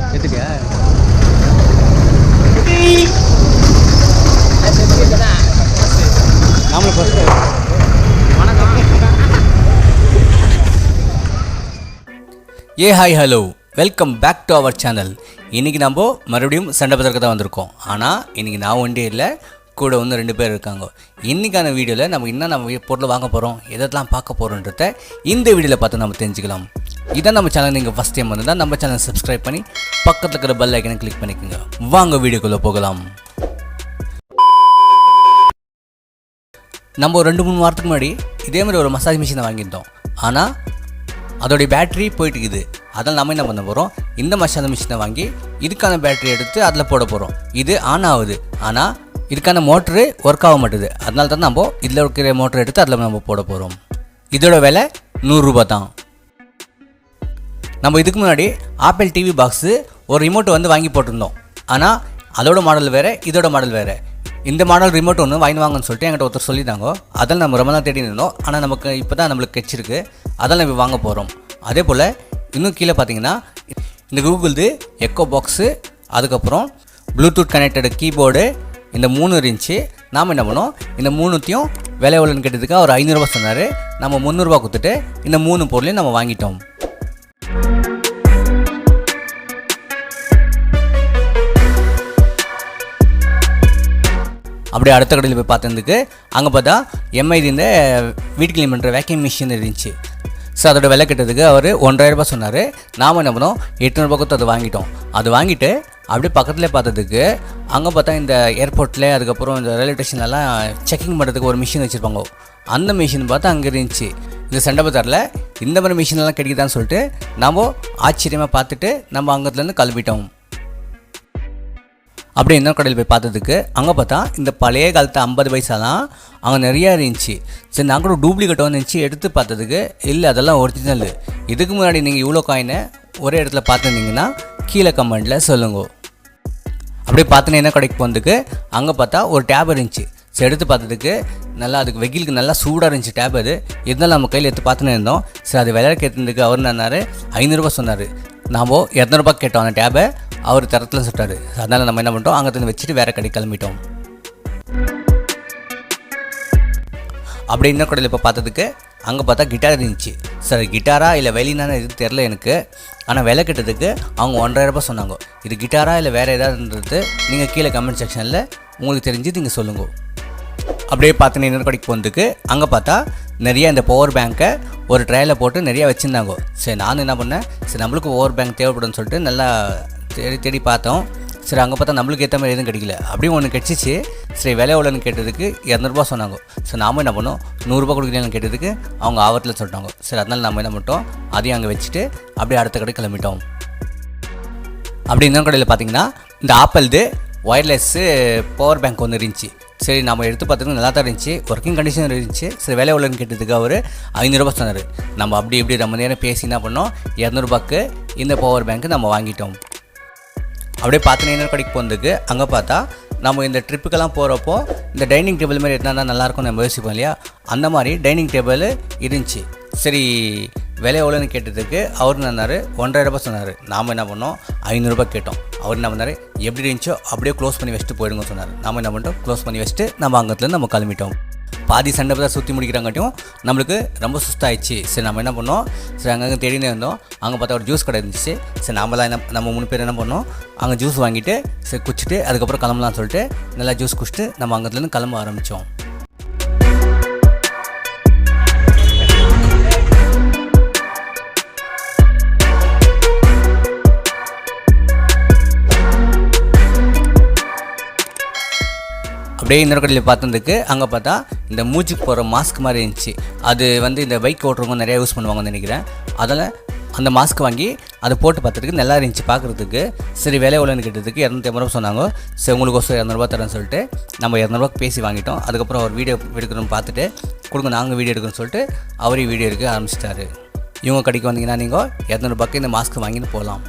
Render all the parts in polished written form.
எடுத்துட்டியா? நாமளும் first hi hello welcome back to our channel. இன்றைக்கி நம்ம மறுபடியும் சண்டை பதற்கு தான் வந்திருக்கோம். ஆனால் இன்றைக்கி நான் ஒன்றே இல்லை, கூட வந்து 2 பேர் இருக்காங்க. இன்றைக்கான வீடியோவில் நம்ம பொருள் வாங்க போகிறோம், எதெல்லாம் பார்க்க போகிறோன்றத இந்த வீடியோவில் பார்த்து நம்ம தெரிஞ்சுக்கலாம். இதான் நம்ம சேனல் நீங்கள் ஃபஸ்ட் டைம் வந்தால் நம்ம சேனல் சப்ஸ்கிரைப் பண்ணி பக்கத்தில் இருக்கிற பெல் ஐக்கனை கிளிக் பண்ணிக்கோங்க. வாங்க வீடியோக்குள்ளே போகலாம். நம்ம ஒரு 2-3 வாரத்துக்கு முன்னாடி இதே மாதிரி ஒரு மசாஜ் மிஷினை வாங்கியிருந்தோம். ஆனால் அதோடைய பேட்ரி போயிட்டுக்குது. அதில் நம்ம என்ன பண்ண போகிறோம், இந்த மசாஜ் மிஷினை வாங்கி இதுக்கான பேட்ரி எடுத்து அதில் போட போகிறோம். இது ஆன் ஆகுது, ஆனால் இதுக்கான மோட்ரு ஒர்க் ஆக மாட்டுது. அதனால தான் நம்ம இதில் இருக்கிற மோட்டர் எடுத்து அதில் நம்ம போட போகிறோம். இதோட விலை 100 ரூபா தான். நம்ம இதுக்கு முன்னாடி ஆப்பிள் டிவி பாக்ஸு ஒரு ரிமோட் வந்து வாங்கி போட்டிருந்தோம். ஆனால் அதோட மாடல் வேறு, இதோட மாடல் வேறு. இந்த மாடல் ரிமோட் ஒன்று வாங்குன்னு சொல்லிட்டு என்கிட்ட ஒருத்தர் சொல்லியிருந்தாங்க. அதில் நம்ம ரொம்ப நாள் தேடி இருந்தோம். ஆனால் நமக்கு இப்போ தான் நம்மளுக்கு கிடச்சிருக்கு. அதெல்லாம் நம்ம வாங்க போகிறோம். அதே போல் இன்னும் கீழே பார்த்தீங்கன்னா இந்த கூகுள்து எக்கோ பாக்ஸு, அதுக்கப்புறம் ப்ளூடூத் கனெக்டடு கீபோர்டு, இந்த 3 இருந்துச்சு. நாம் என்ன பண்ணோம், இந்த 3த்தையும் விலை எவ்வளோன்னு கேட்டதுக்கு அவர் 500 ரூபா சொன்னார். நம்ம 300 ரூபா கொடுத்துட்டு இந்த 3 பொருளையும் நம்ம வாங்கிட்டோம். அப்படியே அடுத்த கடையில் போய் பார்த்ததுக்கு அங்கே பார்த்தா எம்ஐடி இந்த வீட்டு கிளீன் பண்ணுற வேக்யூம் மிஷின் இருந்துச்சு. ஸோ அதோட விலை கட்டதுக்கு அவர் 1500 ரூபா சொன்னார். நாம் என்ன பண்ணோம், 800 ரூபா கொடுத்து அதை வாங்கிட்டோம். அது வாங்கிட்டு அப்படியே பக்கத்துலேயே பார்த்ததுக்கு அங்கே பார்த்தா இந்த ஏர்போர்ட்டில், அதுக்கப்புறம் இந்த ரயில்வே ஸ்டேஷன்லலாம் செக்கிங் பண்ணுறதுக்கு ஒரு மிஷின் வச்சுருப்பாங்க. அந்த மிஷின் பார்த்தா அங்கே இருந்துச்சு. இந்த சண்டை பஜாரில் இந்த மாதிரி மிஷின்லாம் கிடைக்குதான்னு சொல்லிட்டு நம்ம ஆச்சரியமாக பார்த்துட்டு நம்ம அங்கத்துலேருந்து கிளம்பிட்டோம். அப்படி இன்னொரு கடையில் போய் பார்த்ததுக்கு அங்கே பார்த்தா இந்த பழைய காலத்து 50 பைசாலாம் அங்கே நிறையா இருந்துச்சு. சரி, நாங்கள் கூட டூப்ளிகேட் வந்துச்சு. எடுத்து பார்த்ததுக்கு இல்லை, அதெல்லாம் ஒரிஜினல். இதுக்கு முன்னாடி நீங்கள் இவ்வளோ காயினை ஒரே இடத்துல பார்த்துருந்தீங்கன்னா கீழே கமெண்ட்டில் சொல்லுங்க. அப்படியே பார்த்துன்னு என்ன கடைக்கு போனதுக்கு அங்கே பார்த்தா ஒரு டேப் இருந்துச்சு. சரி, எடுத்து பார்த்ததுக்கு நல்லா அதுக்கு வெயிலுக்கு நல்லா சூடாக இருந்துச்சு டேப். அது இருந்தாலும் நம்ம கையில் எடுத்து பார்த்துன்னு இருந்தோம். சரி, அது விலை கேட்டதுக்கு அவர் என்னாரு 500 ரூபா சொன்னார். நாம் 200 ரூபா கேட்டோம் அந்த டேபை. அவர் தரத்தில் சுட்டார். அதனால் நம்ம என்ன பண்ணிட்டோம், அங்கே வச்சுட்டு வேறு கடைக்கு கிளம்பிட்டோம். அப்படி இன்னொரு கடையில் இப்போ பார்த்ததுக்கு அங்கே பார்த்தா கிட்டார் இருந்துச்சு. சரி, கிட்டாரா இல்லை வெளினான்னு எதுவும் தெரில எனக்கு. ஆனால் விலை கட்டதுக்கு அவங்க 1500 ரூபா சொன்னாங்க. இது கிட்டாரா இல்லை வேறு ஏதாவதுன்றது நீங்கள் கீழே கமெண்ட் செக்ஷனில் உங்களுக்கு தெரிஞ்சு நீங்கள் சொல்லுங்கள். அப்படியே பார்த்துன்னு இன்னொரு கடைக்கு போனதுக்கு அங்கே பார்த்தா நிறைய இந்த பவர் பேங்க்கை ஒரு ட்ரையில் போட்டு நிறையா வச்சுருந்தாங்க. சரி, நான் என்ன பண்ணேன், சரி நம்மளுக்கு பவர் பேங்க் தேவைப்படும்னு சொல்லிட்டு நல்லா தேடி பார்த்தோம். சரி, அங்கே பார்த்தா நம்மளுக்கு ஏற்ற மாதிரி எதுவும் கிடைக்கல. அப்படியும் ஒன்று கிடச்சிச்சு. சரி, விலை எவ்வளோன்னு கேட்டதுக்கு 200 ரூபா சொன்னாங்க. சரி, நாம் என்ன பண்ணோம், 100 ரூபா கொடுக்குறீங்கன்னு கேட்டதுக்கு அவங்க ஆவரத்தில் சொல்லிட்டாங்க. சரி, அதனால் நம்ம என்ன பண்ணிட்டோம், அதையும் அங்கே வச்சுட்டு அப்படியே அடுத்த கடைக்கு கிளம்பிட்டோம். அப்படி இன்னொரு கடையில் பார்த்தீங்கன்னா இந்த ஆப்பிள்து ஒயர்லெஸ்ஸு பவர் பேங்க் ஒன்று இருந்துச்சு. சரி, நம்ம எடுத்து பார்த்துட்டு நல்லா தான் இருந்துச்சு, ஒர்க்கிங் கண்டிஷன் இருந்துச்சு. சரி, விலை எவ்வளோன்னு கேட்டதுக்கு அவர் 500 ரூபா சொன்னார். நம்ம இப்படி ரொம்ப நேரம் பேசி என்ன பண்ணோம், 200 ரூபாய்க்கு இந்த பவர் பேங்க்கு நம்ம வாங்கிட்டோம். அப்படியே பார்த்து இன்னொரு கடைக்கு போனதுக்கு அங்கே பார்த்தா நம்ம இந்த ட்ரிப்புக்கெல்லாம் போகிறப்போ இந்த டைனிங் டேபிள் மாதிரி எடுத்தால் நல்லாயிருக்கும் நம்ம யோசிப்போம் இல்லையா, அந்த மாதிரி டைனிங் டேபிள் இருந்துச்சு. சரி, விலை எவ்வளோன்னு கேட்டதுக்கு அவர் என்னார் 1500 ரூபா சொன்னார். நாம் என்ன பண்ணோம், 500 ரூபா கேட்டோம். அவர் என்ன பண்ணார், எப்படி இருந்துச்சோ அப்படியே க்ளோஸ் பண்ணி வச்சுட்டு போயிடுங்க சொன்னார். நாம் என்ன பண்ணிட்டோம், க்ளோஸ் பண்ணி வச்சுட்டு நம்ம அங்கத்துலேருந்து நம்ம கிளம்பிட்டோம். பாதி சண்டை தான் சுற்றி முடிக்கிறாங்காட்டியும் நம்மளுக்கு ரொம்ப சுஸ்தாகிடுச்சு. சரி, நம்ம என்ன பண்ணோம், சரி அங்கங்கே தேடினே இருந்தோம். அங்கே பார்த்தா ஒரு ஜூஸ் கடை இருந்துச்சு. சரி, நம்ம 3 பேர் என்ன பண்ணோம், அங்கே ஜூஸ் வாங்கிட்டு சரி குடிச்சிட்டு அதுக்கப்புறம் கிளம்பலாம்னு சொல்லிட்டு நல்லா ஜூஸ் குடிச்சிட்டு நம்ம அங்கத்துலேருந்து கிளம்ப ஆரம்பித்தோம். அப்படியே இன்னொரு கடையில் பார்த்ததுக்கு அங்கே பார்த்தா இந்த மூச்சுக்கு போகிற மாஸ்க் மாதிரி இருந்துச்சு. அது வந்து இந்த பைக் ஓட்டுறவங்க நிறையா யூஸ் பண்ணுவாங்கன்னு நினைக்கிறேன். அதில் அந்த மாஸ்க் வாங்கி அதை போட்டு பார்த்துட்டு நல்லா இருந்துச்சு பார்க்குறதுக்கு. சரி, விலை எவ்வளோன்னு கேட்டதுக்கு 250 ரூபா சொன்னாங்க. சரி, உங்களுக்கு 200 ரூபா தரேன்னு சொல்லிட்டு நம்ம 200 ரூபாய்க்கு பேசி வாங்கிட்டோம். அதுக்கப்புறம் அவர் வீடியோ எடுக்கணும்னு பார்த்துட்டு கொடுங்க, நாங்கள் வீடியோ எடுக்கணும்னு சொல்லிட்டு அவரே வீடியோ எடுக்க ஆரம்பிச்சிட்டாரு. இவங்க கடைக்கு வந்தீங்கன்னா நீங்கள் 200 ரூபாய்க்கு இந்த மாஸ்க் வாங்கிட்டு போகலாம்.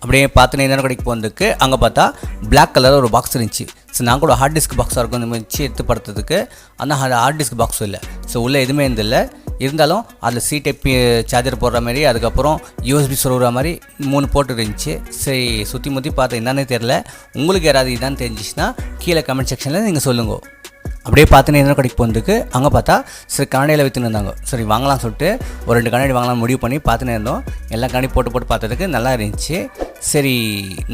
அப்படியே பார்த்து இன்னொரு கடைக்கு போனதுக்கு அங்கே பார்த்தா பிளாக் கலர் ஒரு பாக்ஸ் இருந்துச்சு. ஸோ நான் கூட ஹார்ட் டிஸ்க் பாக்ஸாக இருக்கும் இந்த மாதிரி எடுத்து படுறதுக்கு. ஆனால் ஹார்ட் டிஸ்க் பாக்ஸும் இல்லை. ஸோ உள்ளே எதுவுமே இருந்தில்லை. இருந்தாலும் அதில் சி டைப் சார்ஜர் போடுற மாதிரி, அதுக்கப்புறம் யூஎஸ்பி சொல்கிற மாதிரி 3 போட்டு இருந்துச்சு. சரி சுற்றி முற்றி பார்த்தேன், என்னன்னே தெரில. உங்களுக்கு யாராவது இதான்னு தெரிஞ்சிச்சுன்னா கீழே கமெண்ட் செக்ஷனில் நீங்கள் சொல்லுங்க. அப்படியே பார்த்துன்னு என்ன கடைக்கு போனதுக்கு அங்கே பார்த்தா சரி கண்ணாடியில் விற்றுன்னு இருந்தாங்க. சரி வாங்கலாம் சொல்லிட்டு ஒரு 2 கண்ணாடி வாங்கலாம் முடிவு பண்ணி பார்த்துன்னு இருந்தோம். எல்லா கண்ணாடி போட்டு பார்த்ததுக்கு நல்லா இருந்துச்சு. சரி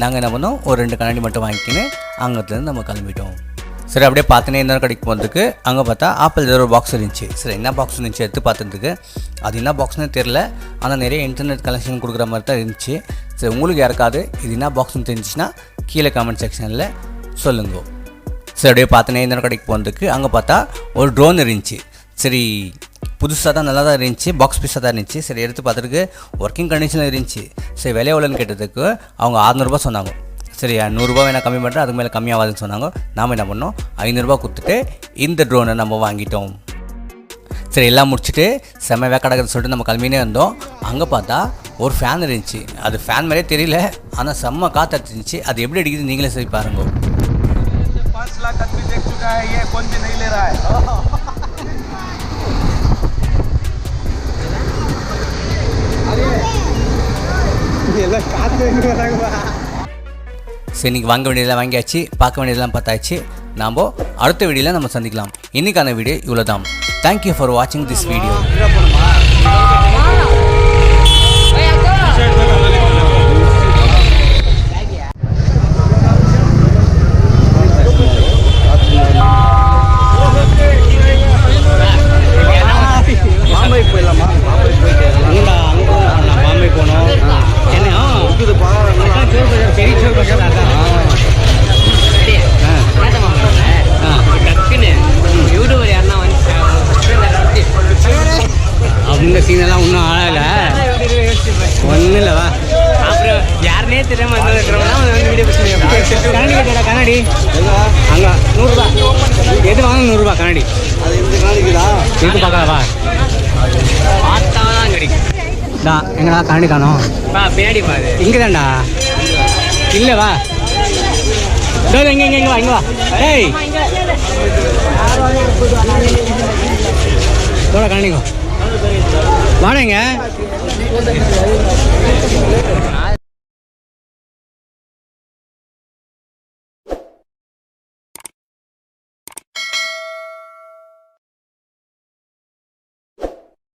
நாங்கள் என்ன பண்ணோம், ஒரு 2 கண்ணாடி மட்டும் வாங்கிக்கின்னு அங்கேருந்து நம்ம கிளம்பிட்டோம். சரி அப்படியே பார்த்துனே இன்னொரு கடைக்கு போனதுக்கு அங்கே பார்த்தா ஆப்பிள் ஏதோ ஒரு பாக்ஸ் இருந்துச்சு. சரி என்ன பாக்ஸ் இருந்துச்சு எடுத்து பார்த்ததுக்கு அது என்ன பாக்ஸ்னு தெரில. ஆனால் நிறைய இன்டர்நெட் கனெக்ஷன் கொடுக்குற மாதிரி தான் இருந்துச்சு. சரி உங்களுக்கு யாருக்காவது இது என்ன பாக்ஸ்னு தெரிஞ்சிச்சுன்னா கீழே கமெண்ட் செக்ஷனில் சொல்லுங்க. சரி அப்படியே பார்த்துனே இன்னொரு கடைக்கு போனதுக்கு அங்கே பார்த்தா ஒரு ட்ரோன் இருந்துச்சு. சரி புதுசாக தான் நல்லா தான் இருந்துச்சு, பாக்ஸ் பீஸாக தான் இருந்துச்சு. சரி எடுத்து பார்த்துருக்கு ஒர்க்கிங் கண்டிஷனில் இருந்துச்சு. சரி விலை எவ்வளோன்னு கேட்டதுக்கு அவங்க 600 சொன்னாங்க. சரி 100 வேணால் கம்மி பண்ணுறேன், அதுக்கு மேலே கம்மியாகாதுன்னு சொன்னாங்க. நாம் என்ன பண்ணோம், 500 கொடுத்துட்டு இந்த ட்ரோனை நம்ம வாங்கிட்டோம். சரி எல்லாம் முடிச்சுட்டு செம்ம வேக்காடகன்னு சொல்லிட்டு நம்ம கிளம்பினே இருந்தோம். அங்கே பார்த்தா ஒரு ஃபேன் இருந்துச்சு. அது ஃபேன் மாதிரியே தெரியல, ஆனால் செம்ம காற்று அடிச்சிருந்துச்சு. அது எப்படி அடிக்குது நீங்களே சரி பாருங்க. 5 लाख आदमी देख चुका है, ये कौन भी नहीं ले रहा है. சரி இன்றைக்கி வாங்க வேண்டியதெல்லாம் வாங்கியாச்சு, பார்க்க வேண்டியதெல்லாம் பார்த்தாச்சு. நாம் அடுத்த வீடியோவில் நம்ம சந்திக்கலாம். இன்றைக்கான வீடியோ இவ்வளோ தான். தேங்க்யூ ஃபார் வாட்சிங் திஸ் வீடியோ. இந்த சீனெல்லாம் ஒன்றும் ஆகல, ஒன்றும் இல்லைவா. அப்புறம் யாருனே தெரியாமல் வீடியோ கண்ணாடி கேட்டா கண்ணாடி அங்கே 100 எது வாங்க 100 கண்ணாடி. அது இந்த நாளைக்குதா எது பார்க்கலாவா பார்த்தா தான் கிடைக்கும். எங்கடா கண்ணாடி காணோம், பின்னாடி பாரு இங்கே தான்டா இல்லைவா. இங்கே வா இங்கே வா. ஏய் கண்ணாடிங்க வாடகைங்க.